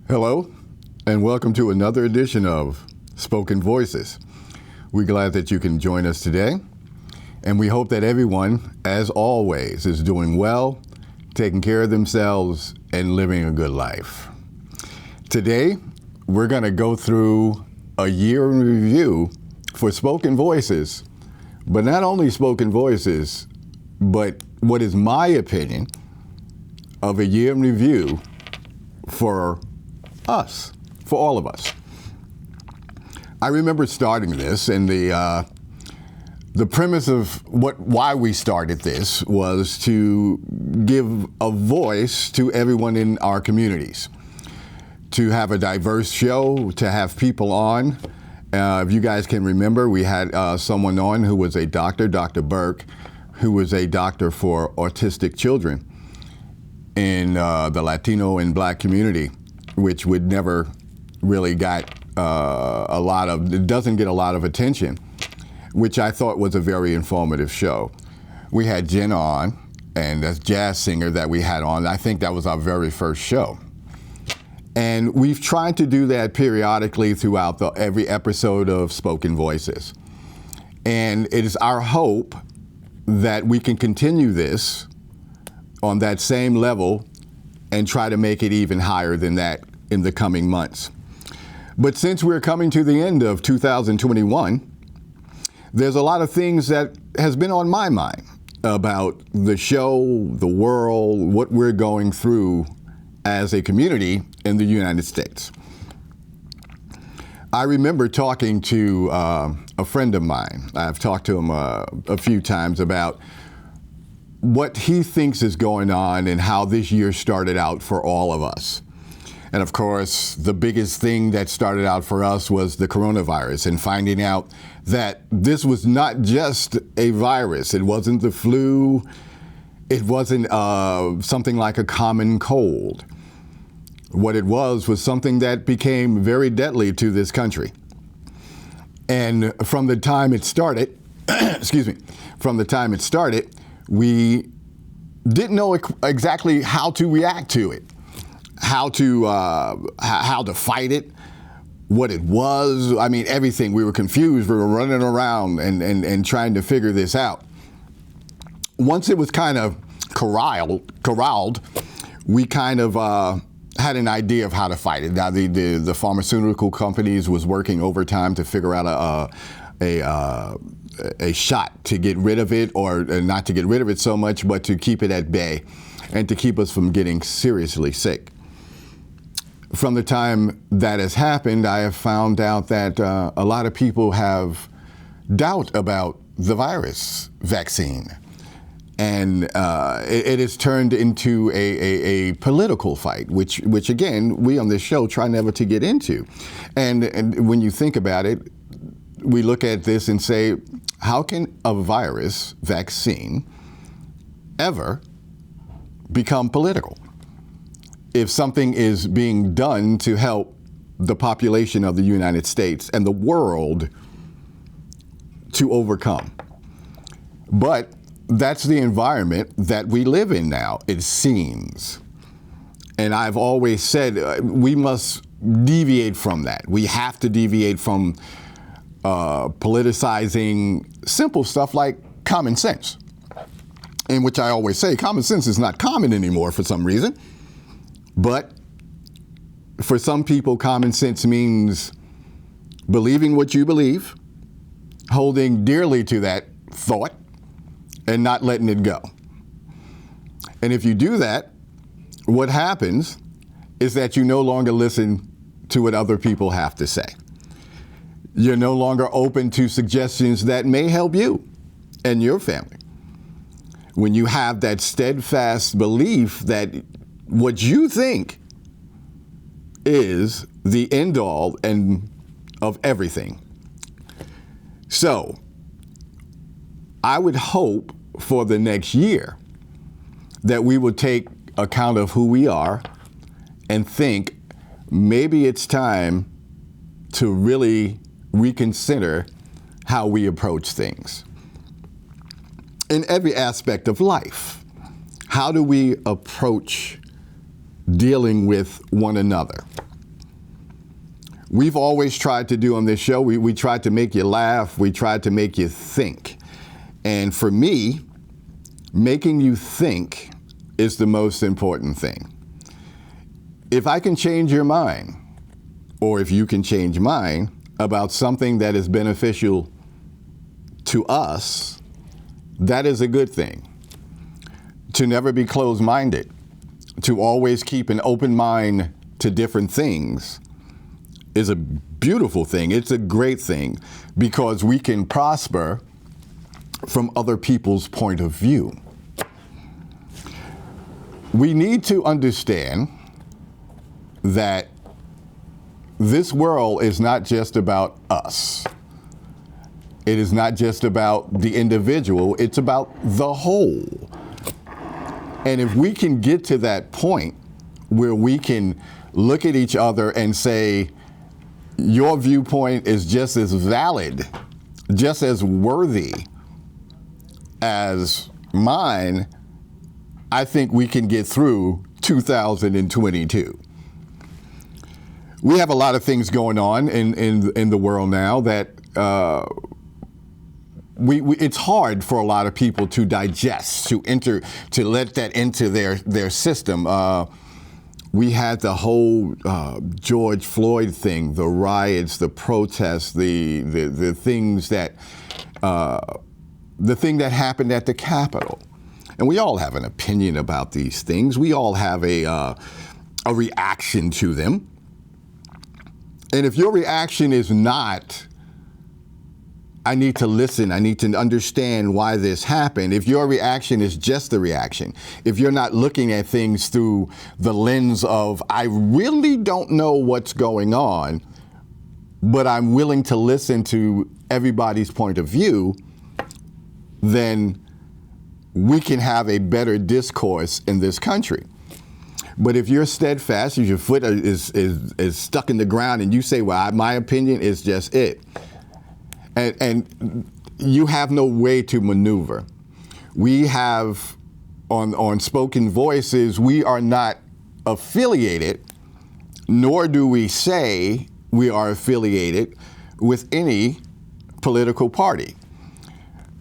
Hello, and welcome to another edition of Spoken Voices. We're glad that you can join us today, and we hope that everyone, as always, is doing well, taking care of themselves, and living a good life. Today, we're going to go through a year in review for Spoken Voices, but not only Spoken Voices, but what is my opinion of a year in review for us, for all of us. I remember starting this, and the premise of why we started this was to give a voice to everyone in our communities, to have a diverse show, to have people on. If you guys can remember, we had someone on who was a doctor, Dr. Burke, who was a doctor for autistic children in the Latino and Black community, which would never really got it doesn't get a lot of attention, which I thought was a very informative show. We had Jen on, and a jazz singer that we had on. I think that was our very first show. And we've tried to do that periodically throughout every episode of Spoken Voices. And it is our hope that we can continue this on that same level and try to make it even higher than that in the coming months. But since we're coming to the end of 2021, there's a lot of things that has been on my mind about the show, the world, what we're going through as a community in the United States. I remember talking to a friend of mine. I've talked to him a few times about what he thinks is going on and how this year started out for all of us. And of course, the biggest thing that started out for us was the coronavirus, and finding out that this was not just a virus. It wasn't the flu. It wasn't something like a common cold. What it was something that became very deadly to this country. And from the time it started, we didn't know exactly how to react to it, how to fight it, what it was. I mean, everything. We were confused. We were running around and trying to figure this out. Once it was kind of corralled, we kind of had an idea of how to fight it. Now, the pharmaceutical companies was working overtime to figure out a shot to get rid of it, or not to get rid of it so much, but to keep it at bay and to keep us from getting seriously sick. From the time that has happened, I have found out that a lot of people have doubt about the virus vaccine. And it has turned into a political fight, which again, we on this show try never to get into. And when you think about it, we look at this and say, how can a virus vaccine ever become political? If something is being done to help the population of the United States and the world to overcome. But that's the environment that we live in now, it seems. And I've always said we must deviate from that. We have to deviate from politicizing simple stuff like common sense. In which I always say common sense is not common anymore for some reason. But for some people, common sense means believing what you believe, holding dearly to that thought, and not letting it go. And if you do that, what happens is that you no longer listen to what other people have to say. You're no longer open to suggestions that may help you and your family. When you have that steadfast belief that what you think is the end all and of everything. So I would hope for the next year that we will take account of who we are and think maybe it's time to really reconsider how we approach things. In every aspect of life, how do we approach dealing with one another? we've always tried to do on this show, we tried to make you laugh, we tried to make you think. And for me, making you think is the most important thing. If I can change your mind, or if you can change mine about something that is beneficial to us, that is a good thing. To never be closed-minded, to always keep an open mind to different things is a beautiful thing. It's a great thing because we can prosper from other people's point of view. We need to understand that this world is not just about us. It is not just about the individual, it's about the whole. And if we can get to that point where we can look at each other and say, your viewpoint is just as valid, just as worthy as mine, I think we can get through 2022. We have a lot of things going on in the world now that it's hard for a lot of people to digest, to let that into their system. We had the whole George Floyd thing, the riots, the protests, the things that the thing that happened at the Capitol, and we all have an opinion about these things. We all have a reaction to them, and if your reaction is not, I need to listen, I need to understand why this happened. If your reaction is just the reaction, if you're not looking at things through the lens of, I really don't know what's going on, but I'm willing to listen to everybody's point of view, then we can have a better discourse in this country. But if you're steadfast, if your foot is stuck in the ground and you say, well, my opinion is just it, and you have no way to maneuver. We have, on Spoken Voices, we are not affiliated, nor do we say we are affiliated with any political party.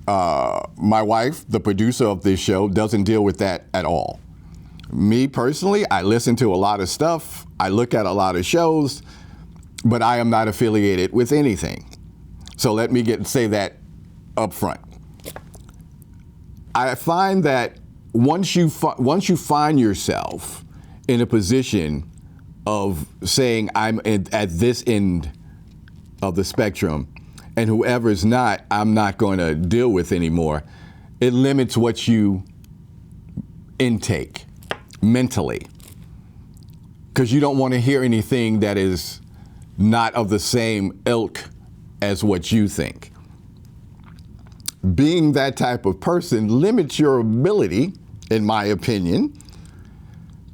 My wife, the producer of this show, doesn't deal with that at all. Me personally, I listen to a lot of stuff, I look at a lot of shows, but I am not affiliated with anything. So let me say that up front. I find that once you find yourself in a position of saying I'm at this end of the spectrum, and whoever's not, I'm not going to deal with anymore, it limits what you intake mentally, because you don't want to hear anything that is not of the same ilk as what you think. Being that type of person limits your ability, in my opinion,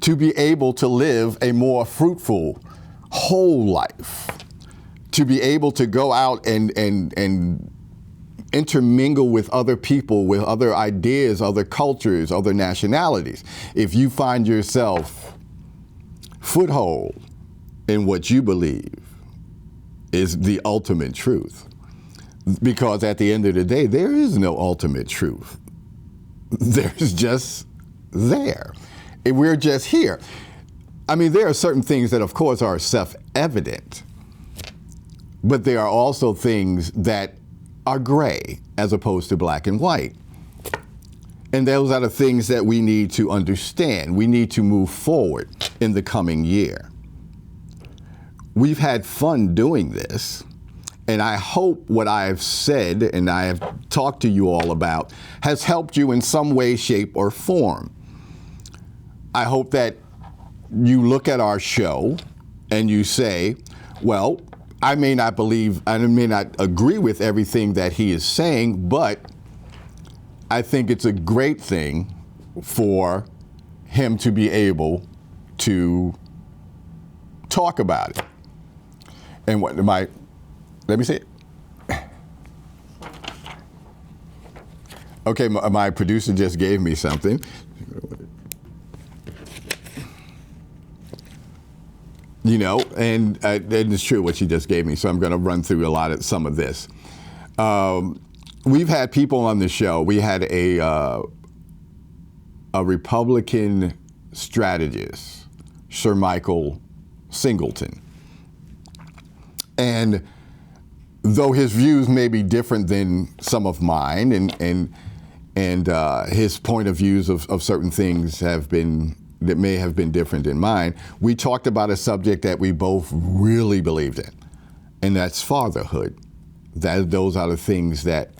to be able to live a more fruitful, whole life, to be able to go out and intermingle with other people, with other ideas, other cultures, other nationalities. If you find yourself foothold in what you believe is the ultimate truth. Because at the end of the day, there is no ultimate truth. There's just there. And we're just here. I mean, there are certain things that, of course, are self-evident, but there are also things that are gray as opposed to black and white. And those are the things that we need to understand. We need to move forward in the coming year. We've had fun doing this, and I hope what I've said and I have talked to you all about has helped you in some way, shape, or form. I hope that you look at our show and you say, well, I may not agree with everything that he is saying, but I think it's a great thing for him to be able to talk about it. And what let me see it. Okay, my producer just gave me something. You know, and it's true what she just gave me, so I'm going to run through some of this. We've had people on the show. We had a Republican strategist, Sir Michael Singleton. And though his views may be different than some of mine, and his point of views of certain things that may have been different than mine, we talked about a subject that we both really believed in, and that's fatherhood. Those are the things that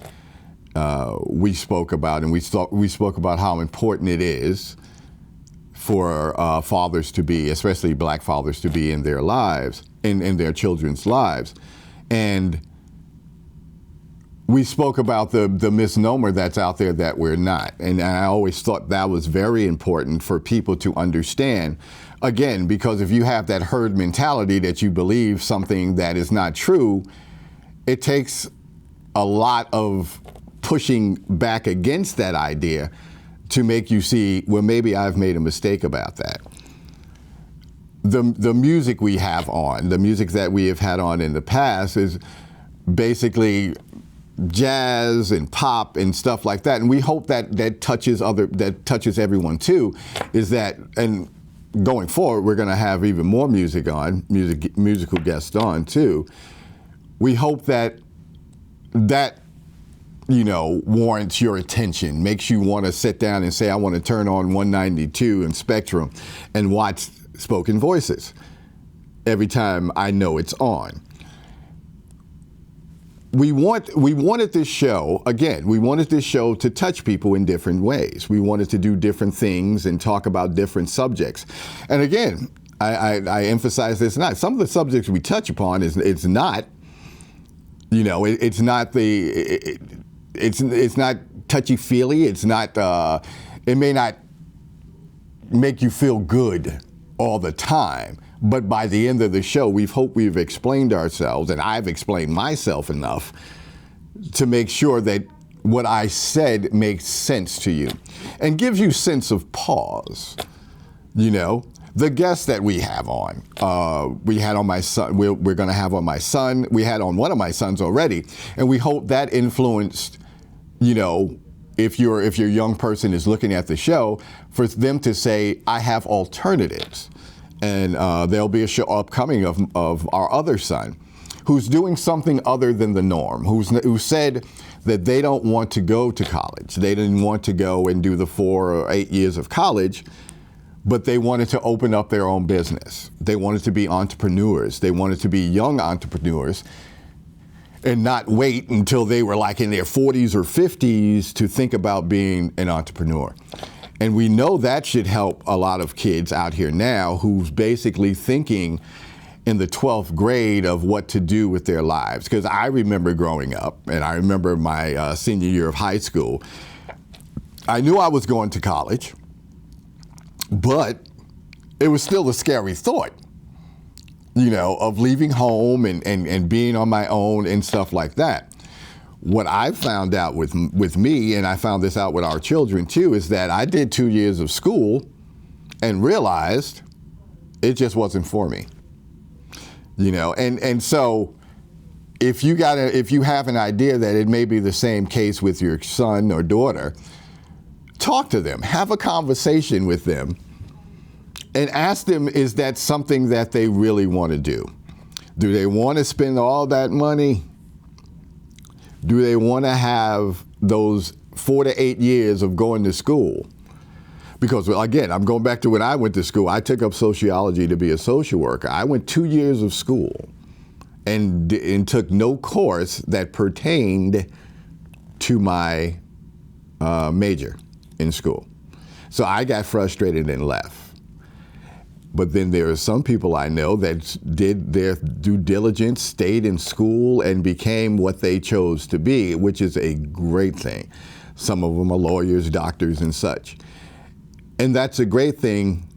we spoke about, and we spoke about how important it is for fathers to be, especially black fathers, to be in their lives, in their children's lives. And we spoke about the misnomer that's out there that we're not. And I always thought that was very important for people to understand. Again, because if you have that herd mentality that you believe something that is not true, it takes a lot of pushing back against that idea to make you see, well, maybe I've made a mistake about that. The music we have on, the music that we have had on in the past is basically jazz and pop and stuff like that, and we hope that touches everyone too. Is that, and going forward, we're going to have even more musical guests on too. We hope that warrants your attention, makes you want to sit down and say, I want to turn on 192 and Spectrum and watch Spoken Voices every time I know it's on. We wanted this show to touch people in different ways. We wanted to do different things and talk about different subjects. And again, I emphasize this not. Some of the subjects we touch upon it's not touchy-feely. It's not, it may not make you feel good all the time. But by the end of the show, we've explained ourselves, and I've explained myself enough to make sure that what I said makes sense to you and gives you sense of pause. The guests that we have on, we had on my son, we're going to have on my son. We had on one of my sons already, and we hope that influenced, if your young person is looking at the show, for them to say, I have alternatives. And there'll be a show upcoming of our other son who's doing something other than the norm, who said that they don't want to go to college. They didn't want to go and do the 4 or 8 years of college, but they wanted to open up their own business. They wanted to be entrepreneurs. They wanted to be young entrepreneurs and not wait until they were like in their 40s or 50s to think about being an entrepreneur. And we know that should help a lot of kids out here now who's basically thinking in the 12th grade of what to do with their lives. Because I remember growing up, and I remember my senior year of high school, I knew I was going to college, but it was still a scary thought, of leaving home and being on my own and stuff like that. What I found out with me, and I found this out with our children too, is that I did 2 years of school and realized it just wasn't for me. And so if you have an idea that it may be the same case with your son or daughter, talk to them, have a conversation with them, and ask them, is that something that they really want to do? Do they want to spend all that money? Do they want to have those 4 to 8 years of going to school? Because, again, I'm going back to when I went to school. I took up sociology to be a social worker. I went 2 years of school and took no course that pertained to my major in school. So I got frustrated and left. But then there are some people I know that did their due diligence, stayed in school, and became what they chose to be, which is a great thing. Some of them are lawyers, doctors, and such. And that's a great thing.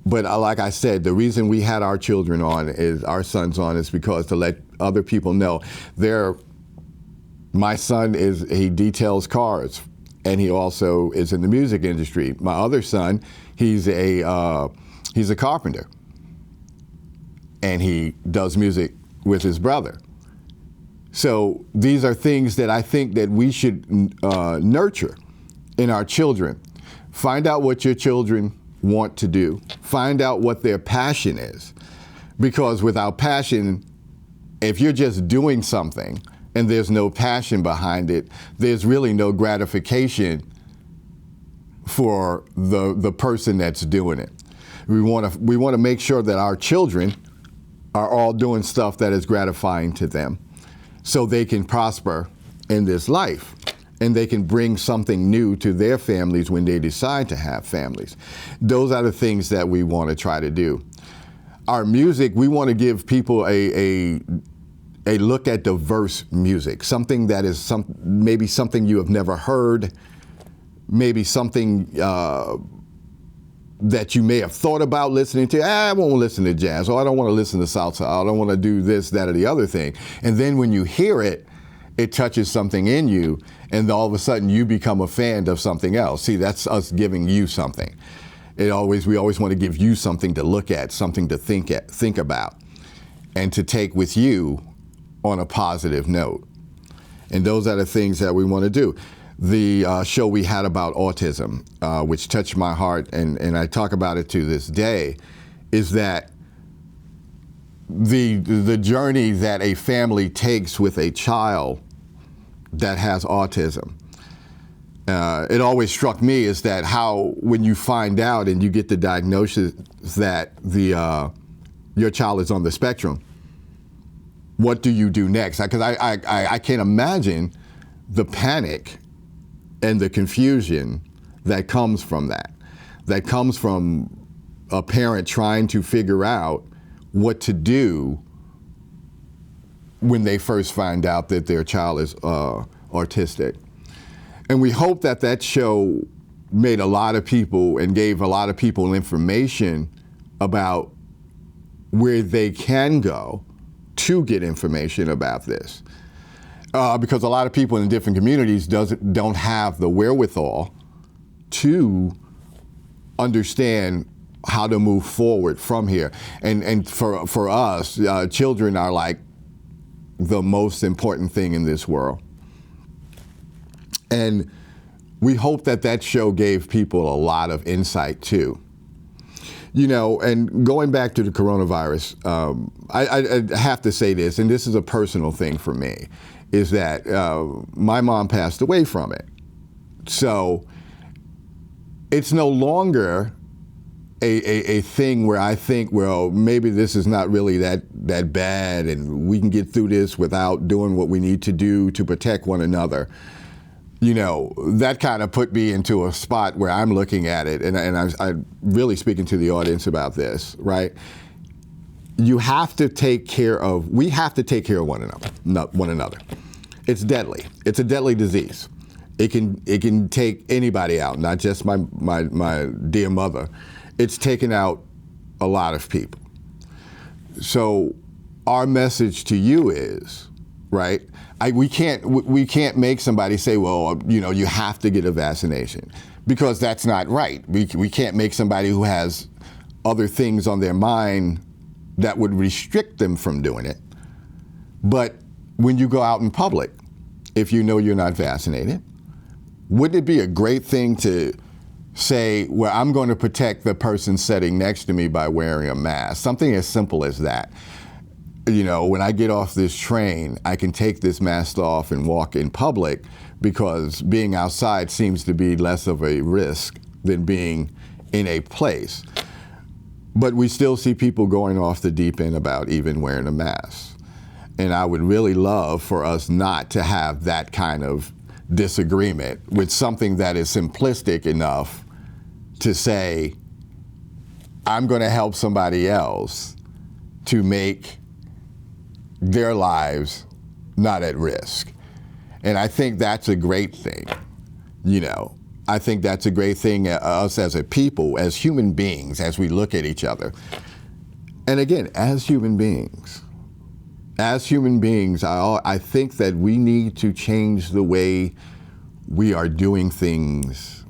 But like I said, the reason we had our children on, our sons on, is because to let other people know. My son he details cars, and he also is in the music industry. My other son, he's a carpenter. and he does music with his brother. So these are things that I think that we should nurture in our children. Find out what your children want to do. Find out what their passion is. Because without passion, if you're just doing something and there's no passion behind it, there's really no gratification for the person that's doing it. We want to make sure that our children are all doing stuff that is gratifying to them, so they can prosper in this life and they can bring something new to their families when they decide to have families. Those are the things that we want to try to do. Our music, we want to give people a look at diverse music, something that is maybe something you have never heard, maybe something that you may have thought about listening to. I won't listen to jazz, or I don't want to listen to salsa, I don't want to do this, that, or the other thing. And then when you hear it, it touches something in you, and all of a sudden you become a fan of something else. See, that's us giving you something. We always want to give you something to look at, something to think about, and to take with you on a positive note. And those are the things that we want to do. The show we had about autism, which touched my heart, and I talk about it to this day, is that the journey that a family takes with a child that has autism. It always struck me is that how when you find out and you get the diagnosis that your child is on the spectrum, what do you do next? Because I can't imagine the panic and the confusion that comes from that comes from a parent trying to figure out what to do when they first find out that their child is autistic. And we hope that that show made a lot of people and gave a lot of people information about where they can go to get information about this. Because a lot of people in different communities don't have the wherewithal to understand how to move forward from here. And for us, children are like the most important thing in this world. And we hope that that show gave people a lot of insight too. You know, and going back to the coronavirus, I have to say this, and this is a personal thing for me, is that my mom passed away from it. So it's no longer a thing where I think, well, maybe this is not really that bad and we can get through this without doing what we need to do to protect one another. You know, that kind of put me into a spot where I'm looking at it, and I'm really speaking to the audience about this, right? We have to take care of one another. It's deadly. It's a deadly disease. It can take anybody out, not just my dear mother. It's taken out a lot of people. So our message to you is, right? We can't make somebody say, well, you know, you have to get a vaccination, because that's not right. We can't make somebody who has other things on their mind that would restrict them from doing it. But when you go out in public, if you know you're not vaccinated, wouldn't it be a great thing to say, well, I'm going to protect the person sitting next to me by wearing a mask? Something as simple as that. You know, when I get off this train, I can take this mask off and walk in public, because being outside seems to be less of a risk than being in a place. But we still see people going off the deep end about even wearing a mask. And I would really love for us not to have that kind of disagreement with something that is simplistic enough to say, I'm going to help somebody else to make their lives not at risk. And I think that's a great thing. You know, I think that's a great thing, us as a people, as human beings, as we look at each other. And again, as human beings, I think that we need to change the way we are doing things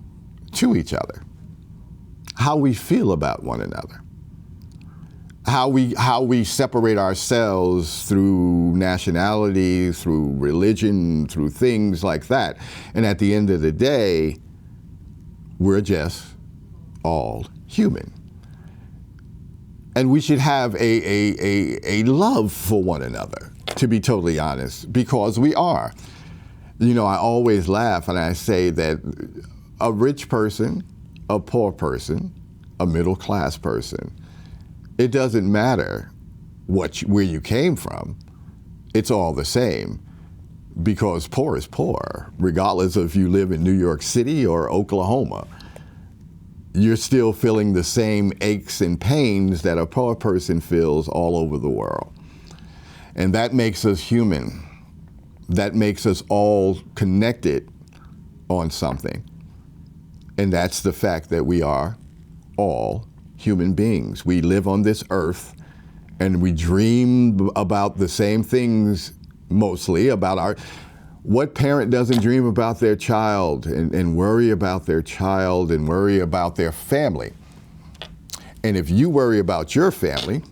to each other, how we feel about one another. how we separate ourselves through nationality, through religion, through things like that. And at the end of the day, we're just all human. And we should have a love for one another, to be totally honest, because we are. You know, I always laugh and I say that a rich person, a poor person, a middle class person, it doesn't matter where you came from. It's all the same, because poor is poor, regardless of if you live in New York City or Oklahoma. You're still feeling the same aches and pains that a poor person feels all over the world. And that makes us human. That makes us all connected on something. And that's the fact that we are all human beings. We live on this earth and we dream about the same things, mostly about what parent doesn't dream about their child and worry about their child and worry about their family. And if you worry about your family,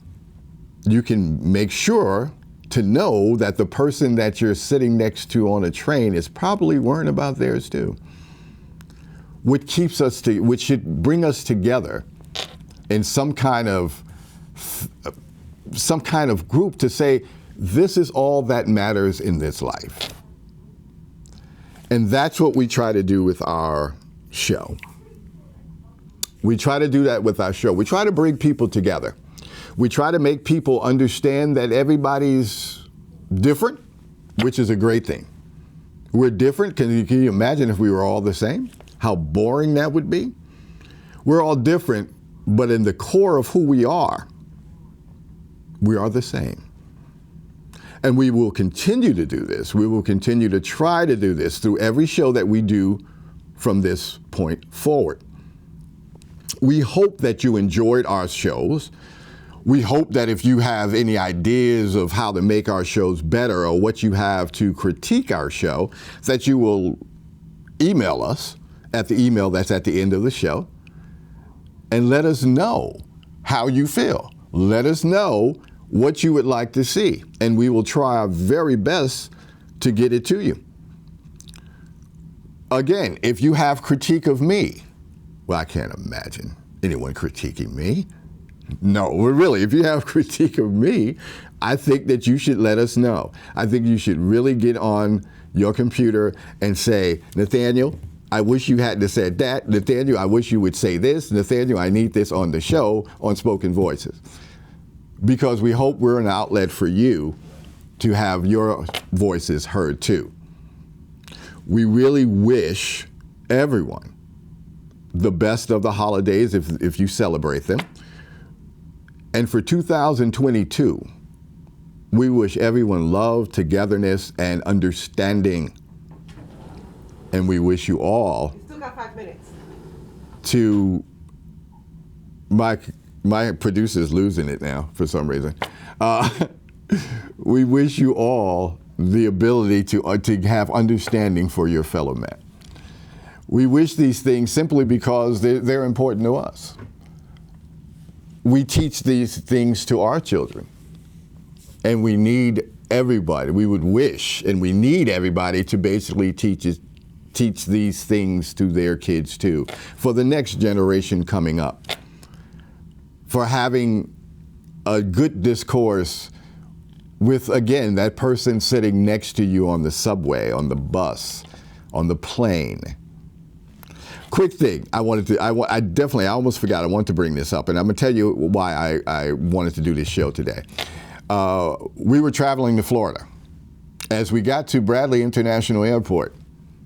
you can make sure to know that the person that you're sitting next to on a train is probably worrying about theirs too. Which should bring us together in some kind of group to say, this is all that matters in this life. And that's what we try to do with our show. We try to do that with our show. We try to bring people together. We try to make people understand that everybody's different, which is a great thing. We're different. Can you imagine if we were all the same? How boring that would be? We're all different, but in the core of who we are the same. And we will continue to do this. We will continue to try to do this through every show that we do from this point forward. We hope that you enjoyed our shows. We hope that if you have any ideas of how to make our shows better or what you have to critique our show, that you will email us at the email that's at the end of the show and let us know how you feel. Let us know what you would like to see, and we will try our very best to get it to you. Again, if you have critique of me, well, I can't imagine anyone critiquing me. No, really, if you have critique of me, I think that you should let us know. I think you should really get on your computer and say, Nathaniel, I wish you hadn't said that. Nathaniel, I wish you would say this. Nathaniel, I need this on the show on Spoken Voices. Because we hope we're an outlet for you to have your voices heard too. We really wish everyone the best of the holidays if you celebrate them. And for 2022, we wish everyone love, togetherness, and understanding. And we wish you all. You still got 5 minutes. To my producer's losing it now for some reason. We wish you all the ability to have understanding for your fellow man. We wish these things simply because they're important to us. We teach these things to our children, and we need everybody. We would wish, and we need everybody to basically teach these things to their kids too, for the next generation coming up. For having a good discourse with, again, that person sitting next to you on the subway, on the bus, on the plane. Quick thing, I almost forgot, I wanted to bring this up, and I'm going to tell you why I wanted to do this show today. We were traveling to Florida. As we got to Bradley International Airport,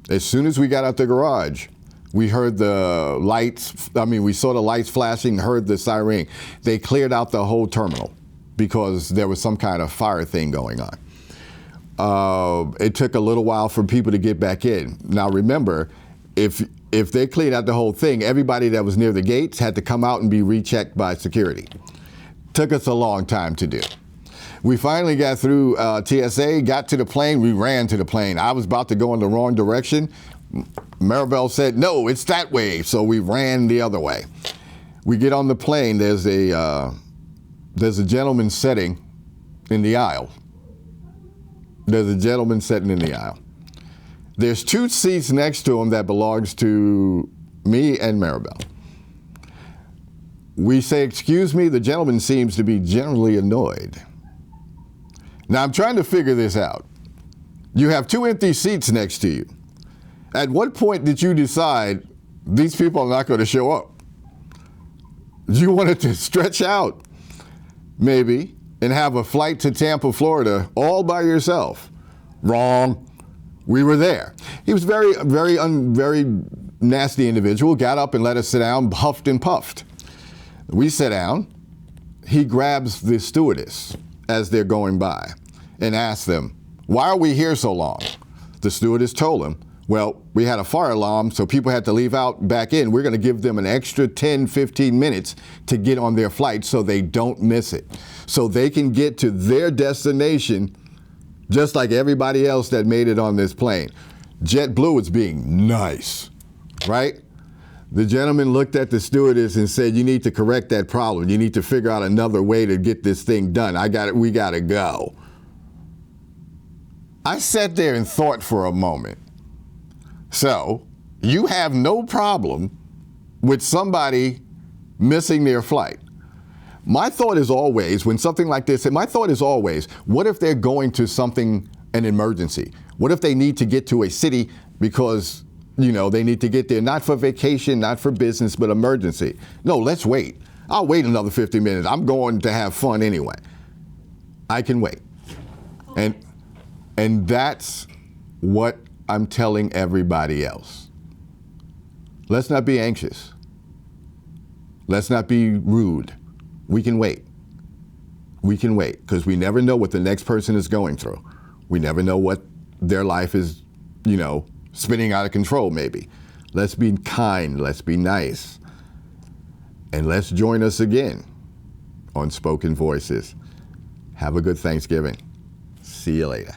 as soon as we got out the garage, we heard the lights, we saw the lights flashing, heard the siren. They cleared out the whole terminal because there was some kind of fire thing going on. It took a little while for people to get back in. Now remember, if they cleared out the whole thing, everybody that was near the gates had to come out and be rechecked by security. Took us a long time to do. We finally got through TSA, got to the plane, we ran to the plane. I was about to go in the wrong direction. Maribel said, no, it's that way. So we ran the other way. We get on the plane, there's a there's a gentleman sitting in the aisle. There's a gentleman sitting in the aisle. There's 2 seats next to him that belongs to me and Maribel. We say, excuse me, the gentleman seems to be generally annoyed. Now, I'm trying to figure this out. You have 2 empty seats next to you. At what point did you decide these people are not going to show up? You wanted to stretch out, maybe, and have a flight to Tampa, Florida, all by yourself. Wrong. We were there. He was very nasty individual, got up and let us sit down, huffed and puffed. We sat down. He grabs the stewardess as they're going by and asks them, why are we here so long? The stewardess told him, well, we had a fire alarm, so people had to leave out back in. We're going to give them an extra 10, 15 minutes to get on their flight so they don't miss it, so they can get to their destination just like everybody else that made it on this plane. JetBlue is being nice, right? The gentleman looked at the stewardess and said, you need to correct that problem. You need to figure out another way to get this thing done. We got to go. I sat there and thought for a moment. So you have no problem with somebody missing their flight. My thought is always, when something like this, what if they're going to an emergency? What if they need to get to a city because, they need to get there, not for vacation, not for business, but emergency? No, let's wait. I'll wait another 50 minutes. I'm going to have fun anyway. I can wait. And that's what I'm telling everybody else. Let's not be anxious. Let's not be rude. We can wait. We can wait because we never know what the next person is going through. We never know what their life is, spinning out of control maybe. Let's be kind. Let's be nice. And let's join us again on Spoken Voices. Have a good Thanksgiving. See you later.